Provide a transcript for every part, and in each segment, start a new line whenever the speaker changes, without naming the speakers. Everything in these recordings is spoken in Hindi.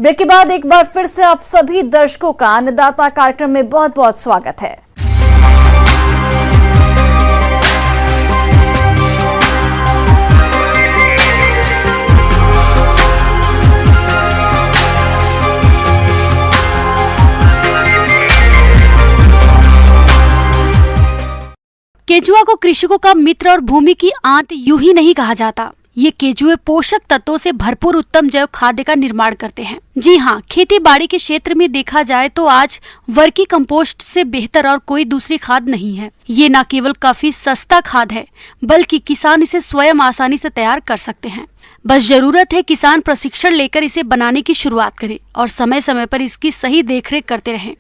ब्रेक के बाद एक बार फिर से आप सभी दर्शकों का अन्नदाता कार्यक्रम में बहुत बहुत स्वागत है।
केचुआ को कृषकों का मित्र और भूमि की आंत यूं ही नहीं कहा जाता। ये केचुए पोषक तत्वों से भरपूर उत्तम जैव खाद्य का निर्माण करते हैं। जी हाँ, खेती बाड़ी के क्षेत्र में देखा जाए तो आज वर्मी कंपोस्ट से बेहतर और कोई दूसरी खाद नहीं है। ये न केवल काफी सस्ता खाद है, बल्कि किसान इसे स्वयं आसानी से तैयार कर सकते हैं। बस जरूरत है किसान प्रशिक्षण लेकर इसे बनाने की शुरुआत करे और समय समय पर इसकी सही देखरेख करते रहें।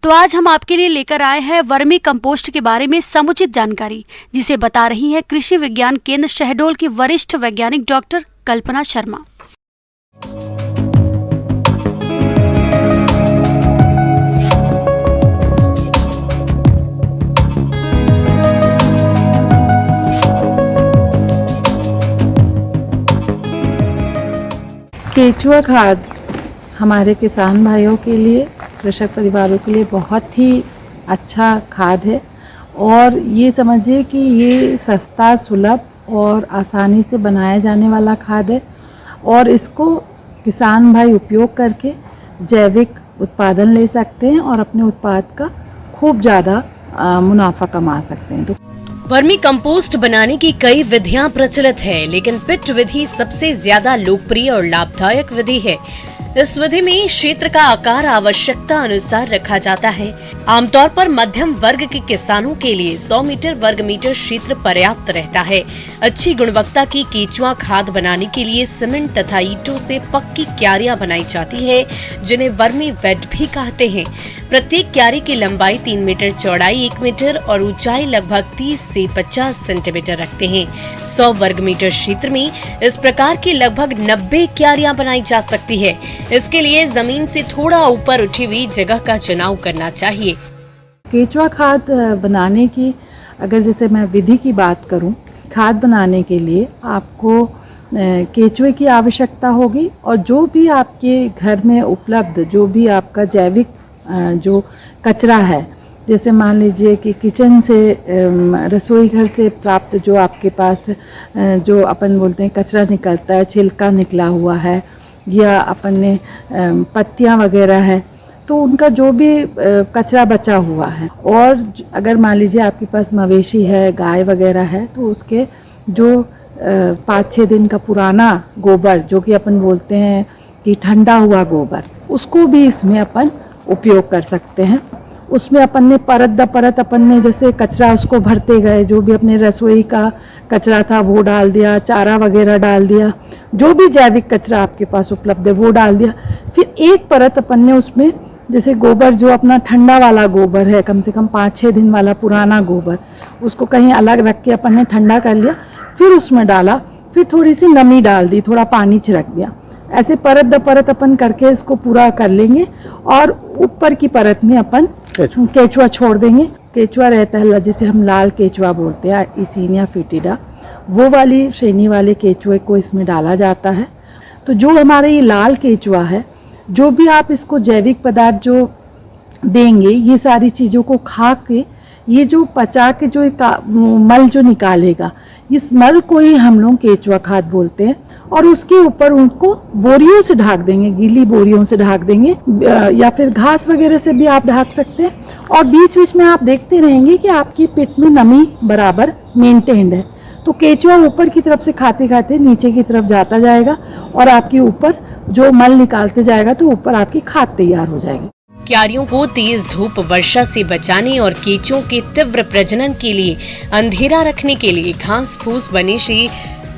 तो आज हम आपके लिए लेकर आए हैं वर्मी कंपोस्ट के बारे में समुचित जानकारी, जिसे बता रही है कृषि विज्ञान केंद्र शहडोल की वरिष्ठ वैज्ञानिक डॉक्टर कल्पना शर्मा।
केचुआ खाद हमारे किसान भाइयों के लिए, कृषक परिवारों के लिए बहुत ही अच्छा खाद है और ये समझिए कि ये सस्ता, सुलभ और आसानी से बनाया जाने वाला खाद है और इसको किसान भाई उपयोग करके जैविक उत्पादन ले सकते हैं और अपने उत्पाद का खूब ज़्यादा मुनाफा कमा सकते हैं। तो
वर्मी कंपोस्ट बनाने की कई विधियां प्रचलित है, लेकिन पिट विधि सबसे ज्यादा लोकप्रिय और लाभदायक विधि है। इस विधि में क्षेत्र का आकार आवश्यकता अनुसार रखा जाता है। आमतौर पर मध्यम वर्ग के किसानों के लिए 100 मीटर वर्ग मीटर क्षेत्र पर्याप्त रहता है। अच्छी गुणवत्ता की केचुआ खाद बनाने के लिए सीमेंट तथा ईंटों से पक्की क्यारियां बनाई जाती है, जिन्हें वर्मी बेड भी कहते हैं। प्रत्येक क्यारी की लंबाई 3 मीटर, चौड़ाई 1 मीटर और ऊंचाई लगभग 30 से 50 सेंटीमीटर रखते हैं। 100 वर्ग मीटर क्षेत्र में इस प्रकार की लगभग 90 क्यारियां बनाई जा सकती है। इसके लिए जमीन से थोड़ा ऊपर उठी हुई जगह का चुनाव करना चाहिए।
केचुआ खाद बनाने की अगर जैसे मैं विधि की बात करूं, खाद बनाने के लिए आपको केचुए की आवश्यकता होगी और जो भी आपके घर में उपलब्ध जो भी आपका जैविक जो कचरा है, जैसे मान लीजिए कि किचन से, रसोई घर से प्राप्त जो आपके पास जो अपन बोलते हैं कचरा निकलता है, छिलका निकला हुआ है या अपन ने पत्तियां वगैरह है, तो उनका जो भी कचरा बचा हुआ है, और अगर मान लीजिए आपके पास मवेशी है, गाय वगैरह है, तो उसके जो 5-6 दिन का पुराना गोबर, जो कि अपन बोलते हैं कि ठंडा हुआ गोबर, उसको भी इसमें अपन उपयोग कर सकते हैं। उसमें अपन ने परत द परत अपन ने जैसे कचरा उसको भरते गए, जो भी अपने रसोई का कचरा था वो डाल दिया, चारा वगैरह डाल दिया, जो भी जैविक कचरा आपके पास उपलब्ध है वो डाल दिया। फिर एक परत अपन ने उसमें जैसे गोबर जो अपना ठंडा वाला गोबर है, कम से कम 5-6 दिन वाला पुराना गोबर, उसको कहीं अलग रख के अपन ने ठंडा कर लिया, फिर उसमें डाला, फिर थोड़ी सी नमी डाल दी, थोड़ा पानी छिड़क दिया। ऐसे परत द परत अपन करके इसको पूरा कर लेंगे और ऊपर की परत में अपन केचुआ छोड़ देंगे। केचुआ रहता है जिसे हम लाल केचुआ बोलते हैं, इसिनिया फिटिडा, वो वाली श्रेणी वाले केचुए को इसमें डाला जाता है। तो जो हमारे ये लाल केचुआ है, जो भी आप इसको जैविक पदार्थ जो देंगे, ये सारी चीज़ों को खा के, ये जो पचा के जो मल जो निकालेगा, इस मल को ही हम लोग केचुआ खाद बोलते हैं। और उसके ऊपर उनको बोरियों से ढक देंगे, गीली बोरियों से ढक देंगे या फिर घास वगैरह से भी आप ढक सकते हैं। और बीच बीच में आप देखते रहेंगे कि आपकी पिट में नमी बराबर मेंटेन्ड है। तो केचुआ ऊपर की तरफ से खाते खाते नीचे की तरफ जाता जाएगा और आपके ऊपर जो मल निकालते जाएगा, तो ऊपर आपकी खाद तैयार हो जाएगी।
क्यारियों को तेज धूप, वर्षा से बचाने और केंचुओं के तीव्र प्रजनन के लिए अंधेरा रखने के लिए घास फूस बने से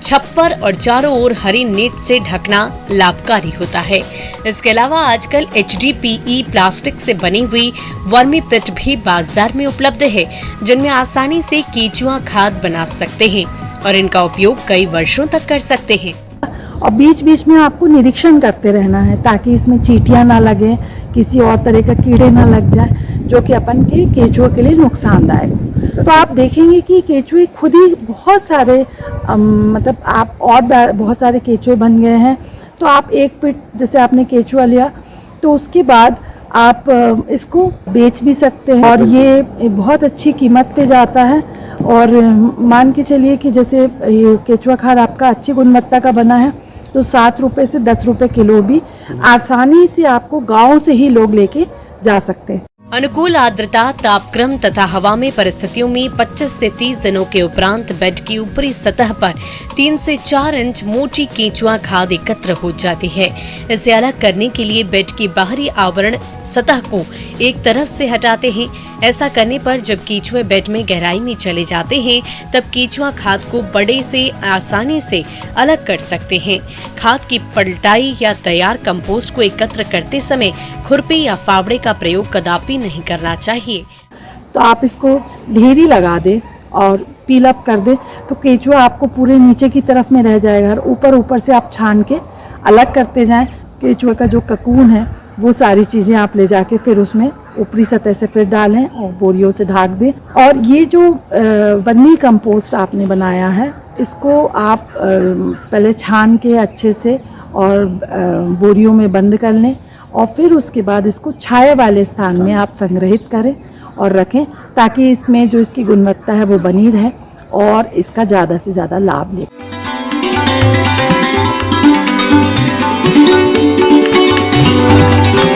छप्पर और चारों ओर हरी नेट से ढकना लाभकारी होता है। इसके अलावा आजकल HDPE प्लास्टिक से बनी हुई वर्मी पिट भी बाजार में उपलब्ध है, जिनमें आसानी से केचुआ खाद बना सकते हैं और इनका उपयोग कई वर्षों तक कर सकते हैं।
और बीच बीच में आपको निरीक्षण करते रहना है ताकि इसमें चींटियां ना लगे, किसी और तरह का कीड़े ना लग जाए, जो कि अपन के केचुए के लिए नुकसानदायक। तो आप देखेंगे कि केचुए खुद ही बहुत सारे मतलब आप और बहुत सारे केचुए बन गए हैं तो आप एक पिट जैसे आपने केचुआ लिया तो उसके बाद आप इसको बेच भी सकते हैं और ये बहुत अच्छी कीमत पे जाता है। और मान के चलिए कि जैसे ये केचुआ खाद आपका अच्छी गुणवत्ता का बना है तो 7 रुपये से 10 रुपये किलो भी आसानी से आपको गांव से ही लोग लेके जा सकते हैं।
अनुकूल आर्द्रता, तापक्रम तथा हवा में परिस्थितियों में 25 से 30 दिनों के उपरांत बेड की ऊपरी सतह पर 3 से 4 इंच मोटी केंचुआ खाद एकत्र हो जाती है। इसे अलग करने के लिए बेड की बाहरी आवरण सतह को एक तरफ से हटाते हैं। ऐसा करने पर जब केंचुए बेड में गहराई में चले जाते हैं तब केंचुआ खाद को बड़े से आसानी से अलग कर सकते हैं। खाद की पलटाई या तैयार कंपोस्ट को एकत्र करते समय खुरपी या फावड़े का प्रयोग कदापि नहीं करना चाहिए।
तो आप इसको ढेरी लगा दें और पील अप कर दें तो केंचुआ आपको पूरे नीचे की तरफ में रह जाएगा और ऊपर से आप छान के अलग करते जाएं। केंचुए का जो ककून है वो सारी चीज़ें आप ले जाके फिर उसमें ऊपरी सतह से फिर डालें और बोरियों से ढक दें। और ये जो वर्मी कंपोस्ट आपने बनाया है इसको आप पहले छान के अच्छे से और बोरियों में बंद कर लें और फिर उसके बाद इसको छाया वाले स्थान में आप संग्रहित करें और रखें ताकि इसमें जो इसकी गुणवत्ता है वो बनी रहे और इसका ज़्यादा से ज़्यादा लाभ लें।